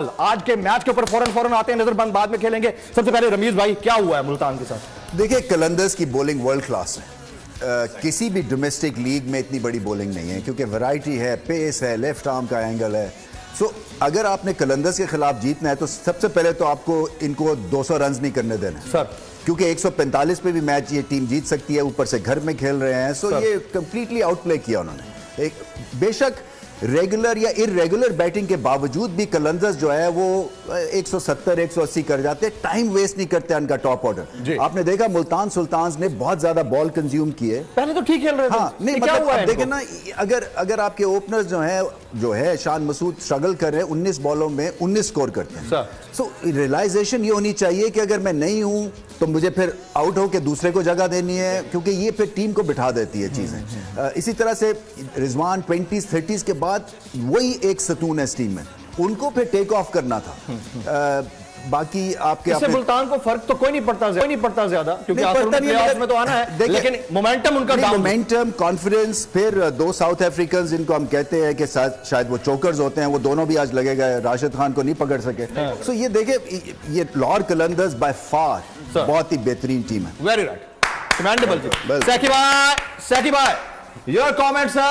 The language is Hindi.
आज के मैच के ऊपर फौरन आते हैं, नजर बंद बाद में खेलेंगे। सबसे पहले रमीज भाई, क्या हुआ है मुल्तान के साथ? देखिए, कलंदर्स की बॉलिंग वर्ल्ड क्लास है। किसी भी डोमेस्टिक लीग में इतनी बड़ी बॉलिंग नहीं है, क्योंकि वैरायटी है, पेस है, लेफ्ट आर्म का एंगल है। सो अगर आपने कलंदर्स के खिलाफ जीतना है तो सबसे पहले तो आपको इनको 200 रन नहीं करने देना सर, क्योंकि 145 पे भी मैच ये टीम जीत सकती है। ऊपर से घर में खेल रहे हैं, सो ये कंप्लीटली आउटप्ले किया उन्होंने। एक बेशक रेगुलर या इरेगुलर बैटिंग के बावजूद भी कलंदर्स जो है वो 170 180 कर जाते, टाइम वेस्ट नहीं करते उनका टॉप ऑर्डर। आपने देखा मुल्तान सुल्तान्स ने बहुत ज्यादा बॉल कंज्यूम किए, पहले तो ठीक खेल रहे थे। हाँ, नहीं मतलब अब देखें ना, अगर आपके ओपनर्स जो है शान मसूद स्ट्रगल कर रहे हैं, 19 बॉलों में 19 स्कोर करते हैं। सो रियलाइजेशन ये होनी चाहिए कि अगर मैं नहीं हूं तो मुझे फिर आउट होकर दूसरे को जगह देनी है, क्योंकि ये फिर टीम को बिठा देती है चीजें। इसी तरह से रिजवान 20s 30s के बाद वही एक सतून है इस टीम में, उनको फिर टेक ऑफ करना था। बाकी आपके मुल्तान को फर्क तो कोई नहीं पड़ता ज्यादा, क्योंकि प्लेऑफ्स में तो आना है, लेकिन मोमेंटम उनका डाउन, मोमेंटम, कॉन्फिडेंस। फिर दो साउथ अफ्रीकन जिनको हम कहते हैं कि शायद वो चोकर्स होते हैं, वो दोनों भी आज लगेगा, राशिद खान को नहीं पकड़ सके। सो ये देखे, ये लाहौर कलंदर्स बाय फार बहुत ही बेहतरीन टीम है। Very right, commendable. सैकी भाई, योर कमेंट्स सर।